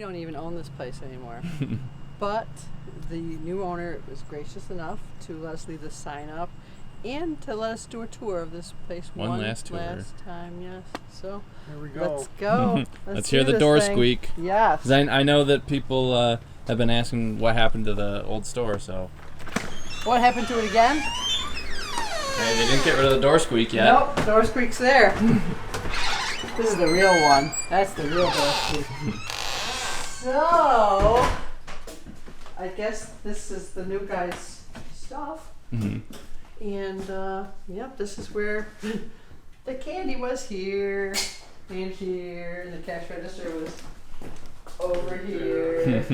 don't even own this place anymore. But the new owner was gracious enough to let us leave the sign up and to let us do a tour of this place one last time, yes. So here we go. Let's go. Let's hear the door squeak. Yes. 'Cause I know that people have been asking what happened to the old store, so. What happened to it again? Hey, they didn't get rid of the door squeak yet. Nope, door squeak's there. This is the real one. That's the real door squeak. So, I guess this is the new guy's stuff. Mm-hmm. And, yep, this is where the candy was here and here, and the cash register was over here.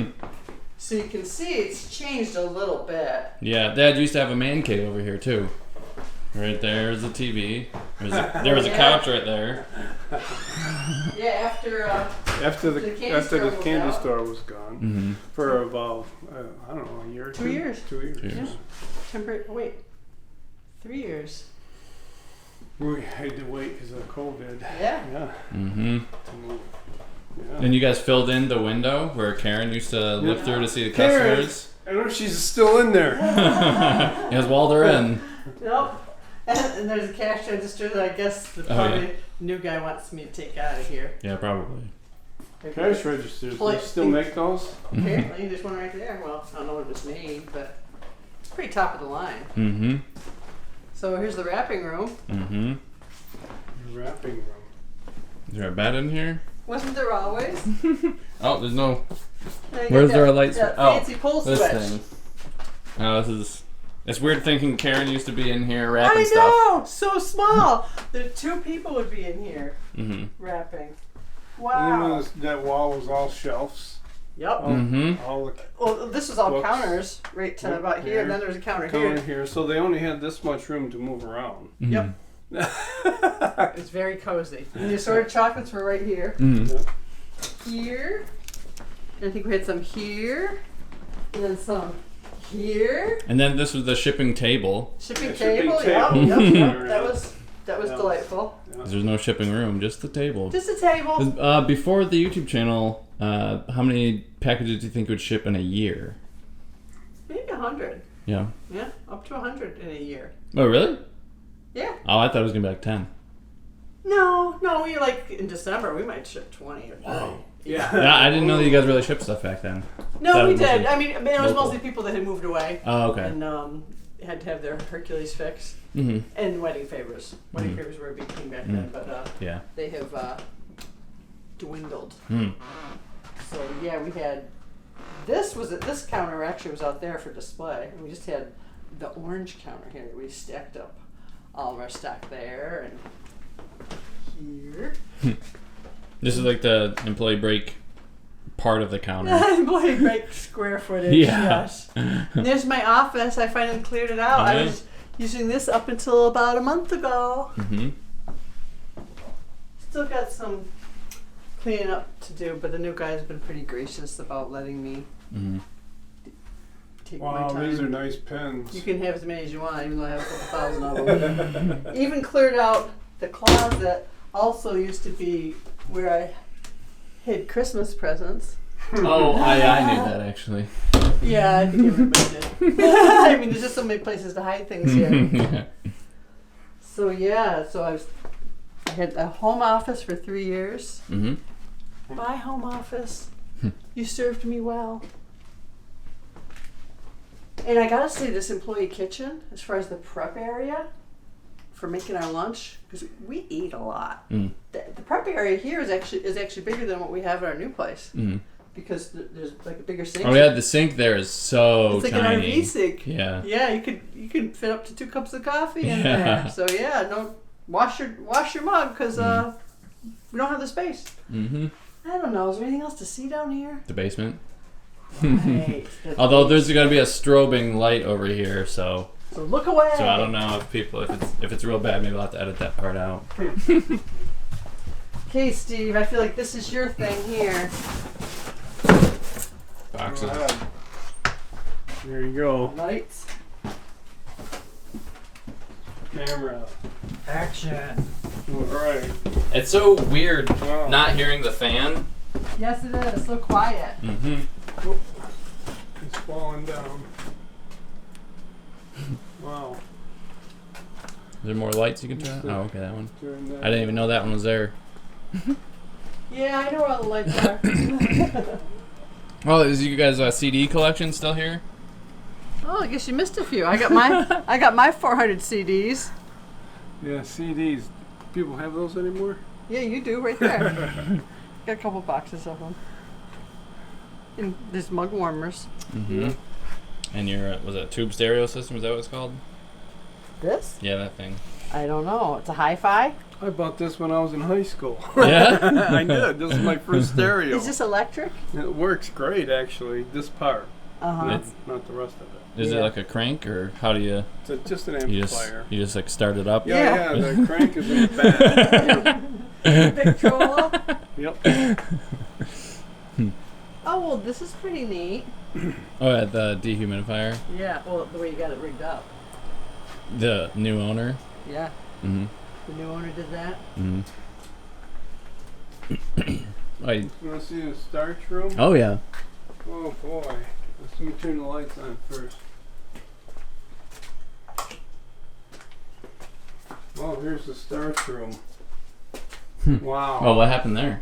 So you can see it's changed a little bit. Yeah, Dad used to have a man cave over here too. Right there's the TV. There was a couch right there. Yeah, after the candy store was gone for about I don't know, a year or 2 years. 2 years. Yeah. Wait, 3 years. We had to wait because of COVID. Yeah. Yeah. Mm-hmm. Yeah. And you guys filled in the window where Karen used to look through to see the Karen, customers. I don't know if she's still in there. Yes, walled her in. Nope. And there's a cash register that I guess the new guy wants me to take out of here. Yeah, probably. Cash registers, do they still make those? Apparently, there's one right there. Well, I don't know what it was made, but it's pretty top of the line. Mm-hmm. So here's the wrapping room. Mm-hmm. The wrapping room. Is there a bed in here? Wasn't there always? Oh, there's no. Where's there a light switch? Fancy pull switch. This thing. Oh, this is. It's weird thinking Karen used to be in here wrapping stuff. I know, so small. The 2 people would be in here wrapping. Wow. And then that wall was all shelves. Yep. Well, this was all books, counters right to about here, and then there's a counter here. So they only had this much room to move around. Yep. It's very cozy. And the assorted chocolates were right here. Here. And I think we had some here. And then some here. And then this was the shipping table. Shipping table. That was delightful. Yeah. There's no shipping room, just the table. Just a table. Before the YouTube channel, how many packages do you think would ship in a year? Maybe 100. Yeah. Yeah, up to 100 in a year. Oh, really? Yeah. Oh, I thought it was going to be like 10. No, we like in December we might ship 20 or 30. Wow. Yeah. Yeah, I didn't know that you guys really shipped stuff back then. No, we did. I mean, it was mostly people that had moved away. Oh, okay. And had to have their Hercules fixed. And wedding favors. Wedding favors were a big thing back then, but they have dwindled. So yeah, we had this counter actually was out there for display, and we just had the orange counter here. We stacked up all of our stock there and here. This is like the employee break part of the counter. Employee break square footage. Yes. There's my office. I finally cleared it out. I was using this up until about a month ago. Still got some cleaning up to do, but the new guy's been pretty gracious about letting me take my time. Wow, these are nice pens. You can have as many as you want, even though I have a couple thousand of them. Even cleared out the closet. Also used to be where I hid Christmas presents. Oh, I knew that actually. Yeah, I think everybody did. I mean, there's just so many places to hide things here. So I had a home office for 3 years. Bye, home office. You served me well. And I gotta say, this employee kitchen, as far as the prep area for making our lunch, because we eat a lot. The prep area here is actually bigger than what we have at our new place. Because there's like a bigger sink. Oh yeah, the sink there is so it's like tiny. an RV sink. Yeah. Yeah, you could fit up to 2 cups of coffee in there. So yeah, no, wash your mug because we don't have the space. I don't know. Is there anything else to see down here? The basement. Right. Although there's going to be a strobing light over here, so look away. So I don't know if it's real bad. Maybe I'll have to edit that part out. Okay, Steve. I feel like this is your thing here. Boxes. There you go. Lights. Camera. Action. All right. It's so weird not hearing the fan Yes, it is. So quiet. It's falling down. Wow. Is there more lights you can turn on? Oh, okay, that one. That I didn't even know that one was there. Yeah, I know where all the lights are. Well, is you guys' CD collection still here? Oh, I guess you missed a few. I got my 400 CDs. Yeah, CDs. People have those anymore? Yeah, you do right there. Got a couple boxes of them. And there's mug warmers. Yeah. And your was that tube stereo system? Is that what it's called? This? Yeah, that thing. I don't know. It's a hi-fi. I bought this when I was in high school. Yeah? I did. This is my first stereo. Is this electric? It works great, actually. This part. Uh-huh. Not the rest of it. Is it like a crank, or how do you? It's just an You amplifier. just like start it up. Yeah, the crank is in the back. Victrola? Yep. Oh, well, this is pretty neat. Oh, yeah, the dehumidifier. Yeah, well, the way you got it rigged up. The new owner. Yeah. Mm-hmm. The new owner did that. Mm-hmm. You want to see the starch room? Oh yeah. Oh boy. Let me turn the lights on first. Oh, here's the starch room. Wow. Oh, what happened there?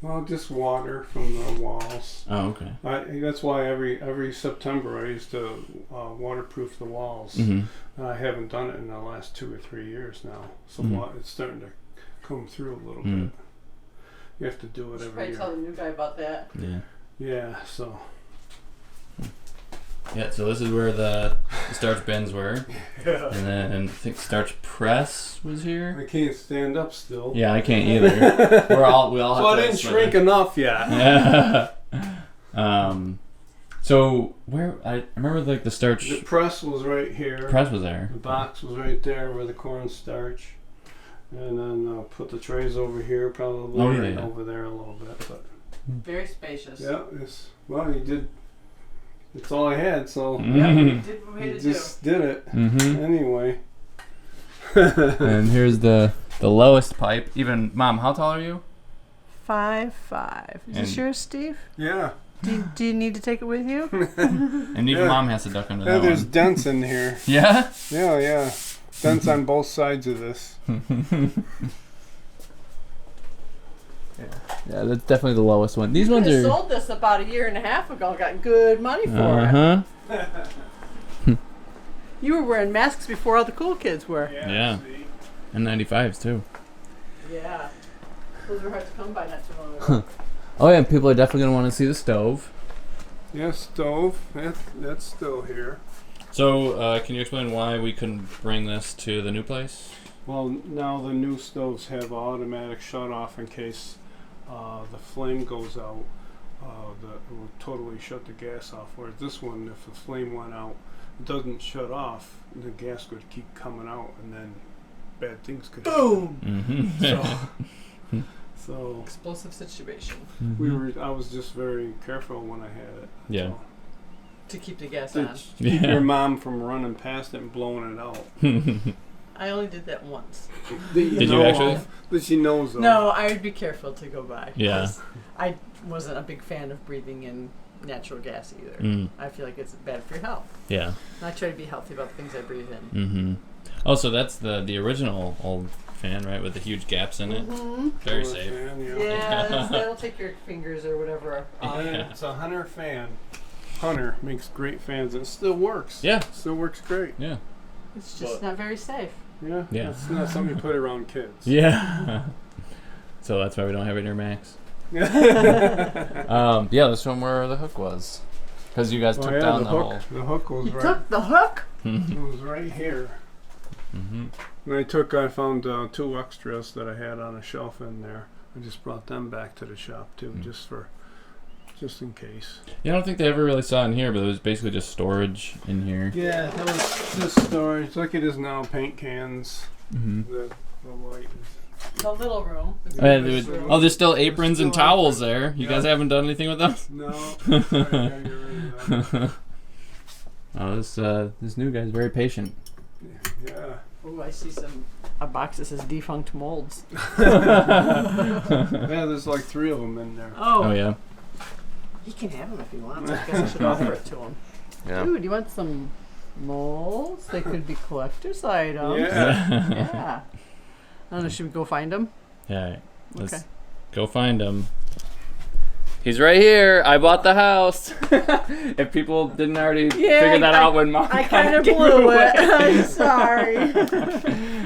Well, just water from the walls. Oh, okay. That's why every September I used to waterproof the walls. Mm-hmm. I haven't done it in the last 2 or 3 years now, so it's starting to come through a little bit. You have to do it every year. Tell the new guy about that. Yeah. Yeah. So. Yeah. So this is where the starch bins were, Yeah. and then I think starch press was here. I can't stand up still. Yeah, I can't either. we all So have I to didn't shrink enough yet. Yeah. So where I remember like the starch The press was right here. press was there. The box was right there where the corn starch. And then put the trays over here, probably yeah. over there a little bit. But Very spacious. yeah, you did. It's all I had, so Yeah, we did what we had to just did it Mm-hmm. anyway. And here's the lowest pipe. Even Mom, how tall are you? 5'5". Is this And- yours, Steve? Yeah. Do you need to take it with you? And even Yeah. Mom has to duck under Yeah, that there's one. dents in here. Yeah. Yeah. Dents on both sides of this. Yeah, that's definitely the lowest one. These You ones could've are. sold this about a year and a half ago. Got good money for Uh huh. it. You were wearing masks before all the cool kids were. Yeah. See? And 95s too. Yeah. Those were hard to come by not too long ago. Oh yeah, people are definitely gonna want to see the stove. Yeah, stove. That's still here. So, can you explain why we couldn't bring this to the new place? Well, now the new stoves have automatic shut off in case the flame goes out. It will totally shut the gas off. Whereas this one, if the flame went out, it doesn't shut off. The gas would keep coming out, and then bad things could happen. Mm-hmm. So Explosive situation. I was just very careful when I had it. Yeah. So, To keep the gas to on. keep Yeah. your mom from running past it and blowing it out. I only did that once. Did you actually? That she knows of. No, I would be careful to go by. Yeah. 'cause I wasn't a big fan of breathing in natural gas either. Mm. I feel like it's bad for your health. Yeah. And I try to be healthy about the things I breathe in. Mm-hmm. Oh, so that's the original old fan, right, with the huge gaps in it. Mm-hmm. Very Oh, safe. fan, Yeah, that'll take your fingers or whatever off. Yeah. It's a Hunter fan. Hunter makes great fans. It still works. Yeah. Still works great. Yeah. It's just But- not very safe. Yeah. Yeah. It's not something you put around kids. Yeah. So that's why we don't have it near Max. Yeah. Yeah, let's show them where the hook was. Because you guys took down the whole. The hook was You right. took the hook? It was right here. Mm-hmm. And I found 2 extras that I had on a shelf in there. I just brought them back to the shop too, just in case. Yeah, I don't think they ever really saw it in here, but it was basically just storage in here. Yeah, it was just storage, like it is now. Paint cans. Mm-hmm. The light. The little room. Oh, there's still aprons and still towels aprons. there. You Yeah. guys haven't done anything with those? No. I gotta get rid of that. Oh, this new guy's very patient. Yeah. Oh, I see some a box that says defunct molds. Yeah, there's like 3 of them in there. Oh yeah. He can have them if he wants. I guess I should offer it to him. Yeah. Dude, you want some molds? They could be collector's items. Yeah. I don't know, should we go find them? Yeah. Let's Okay. go find him. He's right here. I bought the house. If people didn't already figure that out when Mom I kind of blew it. I'm sorry.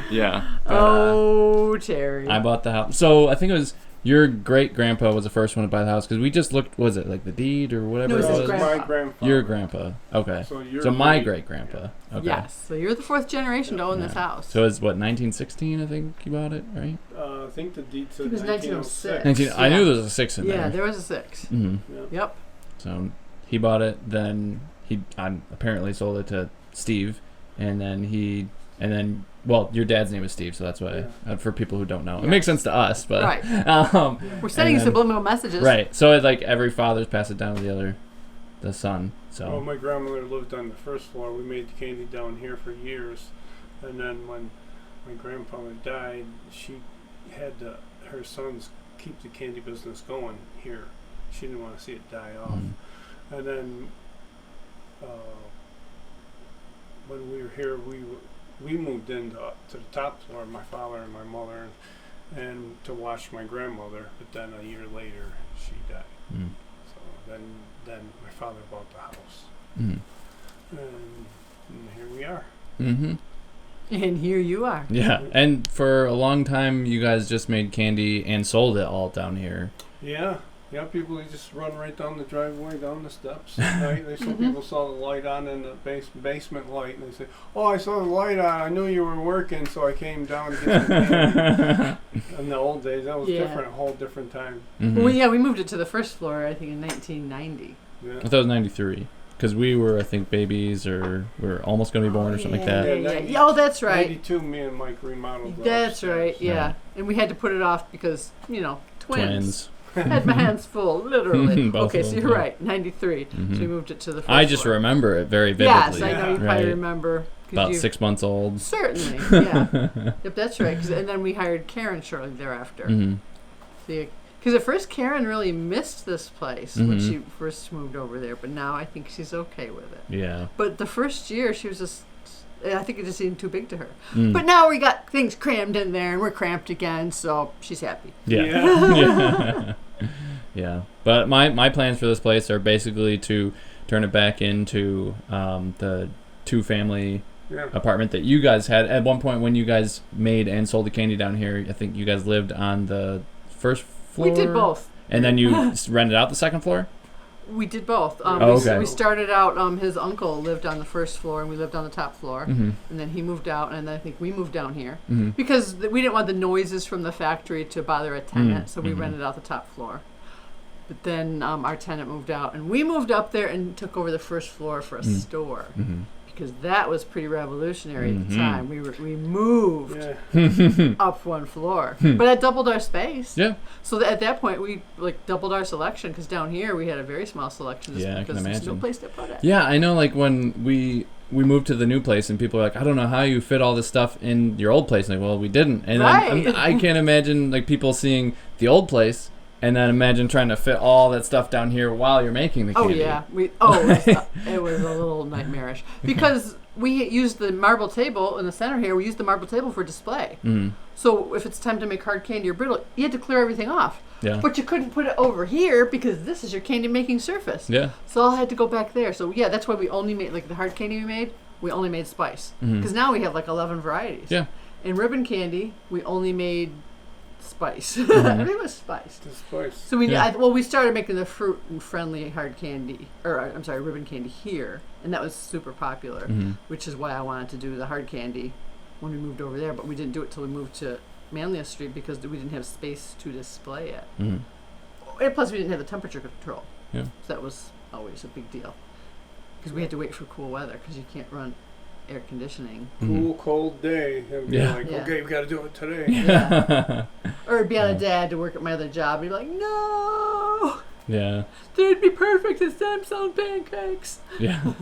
Yeah. But, Oh, Terry. I bought the house. So I think it was your great grandpa was the first one to buy the house because we just looked. Was it like the deed or whatever? No, it was his was? grandpa. My grandfather. Your grandpa. Okay. So my great grandpa. Okay. Yes. So you're the 4th generation to own this house. So it's what 1916? I think you bought it, right? I think the deed said It was 1906. 19. I Yeah. knew there was a 6 in there. Yeah, there was a 6. Mm-hmm. Yeah. Yep. So he bought it. Then he apparently sold it to Steve, and then well, your dad's name is Steve, so that's why for people who don't know, it makes sense to us. But right. We're sending subliminal messages. Right. So it's like every father's passed it down to the son. So. Well, my grandmother lived on the 1st floor. We made the candy down here for years, and then when my grandfather died, she had her sons keep the candy business going here. She didn't want to see it die off. And then when we were here, we moved into to the top floor, my father and my mother, and to watch my grandmother. But then a year later, she died. So then my father bought the house, and here we are. Mm-hmm. And here you are. Yeah, and for a long time, you guys just made candy and sold it all down here. Yeah. People they just run right down the driveway, down the steps. Right? Some people saw the light on in the basement light, and they say, "Oh, I saw the light on. I knew you were working, so I came down to get some candy." In the old days, that was different, a whole different time. Mm-hmm. Well, we moved it to the 1st floor, I think, in 1990. I thought it was 93. Because we were, I think, babies or we were almost going to be born or something like that. Yeah. Oh, that's right. 92, me and Mike remodeled. That's right, yeah. And we had to put it off because, twins. Had my hands full, literally. Okay, so you're right, 93. So we moved it to the 1st I just floor. remember it very vividly. Yes, I know you probably remember. About 6 months old. Certainly, yeah. Yep, that's right. And then we hired Karen shortly thereafter. Because at first Karen really missed this place when she first moved over there, but now I think she's okay with it. Yeah. But the first year she was just, I think it just seemed too big to her. But now we got things crammed in there and we're cramped again, so she's happy. Yeah. Yeah. But my plans for this place are basically to turn it back into the 2-family apartment that you guys had at one point when you guys made and sold the candy down here. I think you guys lived on the 1st floor. We did both. And then you rented out the 2nd floor? We did both. Okay. We started out, his uncle lived on the 1st floor and we lived on the top floor. And then he moved out and I think we moved down here. Because we didn't want the noises from the factory to bother a tenant, so we rented out the top floor. But then our tenant moved out and we moved up there and took over the 1st floor for a store. Because that was pretty revolutionary at the time. We moved up 1 floor, but that doubled our space. Yeah. So at that point, we doubled our selection because down here we had a very small selection. Yeah, I can imagine. There's no place to put it. Yeah, I know. Like when we moved to the new place, and people are like, "I don't know how you fit all this stuff in your old place." Like, well, we didn't, and I can't imagine like people seeing the old place. And then imagine trying to fit all that stuff down here while you're making the candy. Oh yeah, it was a little nightmarish because we used the marble table in the center here. We used the marble table for display. So if it's time to make hard candy or brittle, you had to clear everything off. Yeah. But you couldn't put it over here because this is your candy making surface. Yeah. So I had to go back there. So yeah, that's why we only made the hard candy we made. We only made spice because now we have 11 varieties. Yeah. In ribbon candy, we only made spice. I think it was spice. The spice. So we started making the fruit and friendly hard candy, ribbon candy here, and that was super popular, which is why I wanted to do the hard candy when we moved over there, but we didn't do it till we moved to Manlius Street because we didn't have space to display it. And plus we didn't have the temperature control. Yeah. So that was always a big deal because we had to wait for cool weather because you can't run air conditioning. Cool, cold day. And be okay, we got to do it today. Yeah. Or it'd be on a dad to work at my other job. He'd be like, no. Yeah. They'd be perfect as Samsung pancakes. Yeah.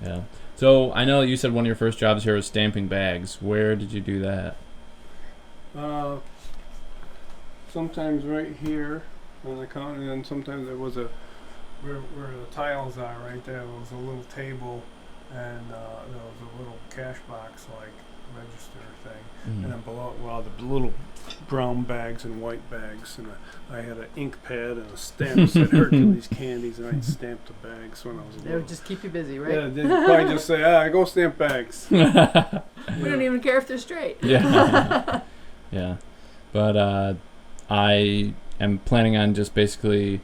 Yeah. So I know you said one of your first jobs here was stamping bags. Where did you do that? Sometimes right here on the counter, and then sometimes there was where the tiles are right there was a little table, and there was a little cash box like register thing, and then below, the little brown bags and white bags, and I had an ink pad and a stamp that said Hercules candies, and I stamped the bags when I was little. They would just keep you busy, right? Yeah, they'd probably just say, go stamp bags. We don't even care if they're straight. Yeah. Yeah. But I am planning on just basically,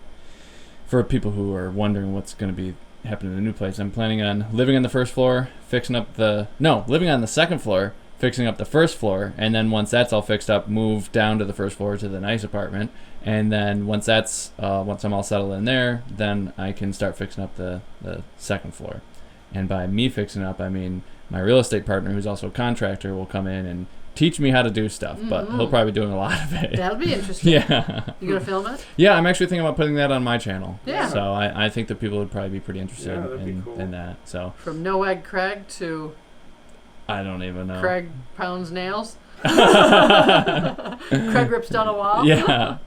for people who are wondering what's going to be happening in the new place, I'm planning on living on the first floor, living on the second floor, fixing up the first floor, and then once that's all fixed up, move down to the first floor to the nice apartment, and then once I'm all settled in there, then I can start fixing up the second floor. And by me fixing up, I mean my real estate partner, who's also a contractor, will come in and teach me how to do stuff, but he'll probably be doing a lot of it. That'll be interesting. Yeah. You gonna film it? Yeah, I'm actually thinking about putting that on my channel. Yeah. So I think that people would probably be pretty interested cool. in that. So from No Egg Craig to I don't even know. Craig pounds nails. Craig rips down a wall. Yeah.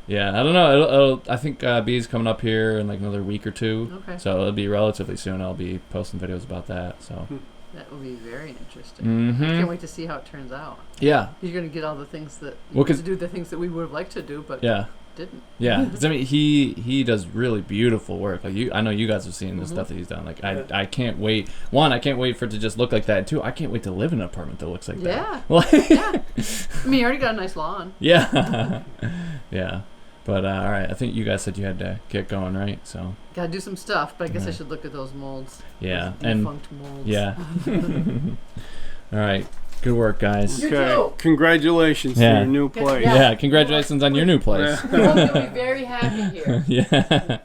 Yeah, I don't know. I think B's coming up here in like another week or two. Okay. So it'll be relatively soon. I'll be posting videos about that. So. That will be very interesting. Mm-hmm. I can't wait to see how it turns out. Yeah. You're going to get all the things that do the things that we would have liked to do, but didn't. Yeah. 'Cause, I mean, he does really beautiful work. Like I know you guys have seen the stuff that he's done. Like I can't wait. One, I can't wait for it to just look like that. And two, I can't wait to live in an apartment that looks like that. Yeah. I mean, you already got a nice lawn. Yeah. Yeah. But all right, I think you guys said you had to get going, right? So gotta do some stuff, but I guess I should look at those molds. Yeah, those defunct molds. Yeah. All right, good work, guys. You too. Congratulations to your new place. Yeah, congratulations on your new place. You'll be very happy here. Yeah.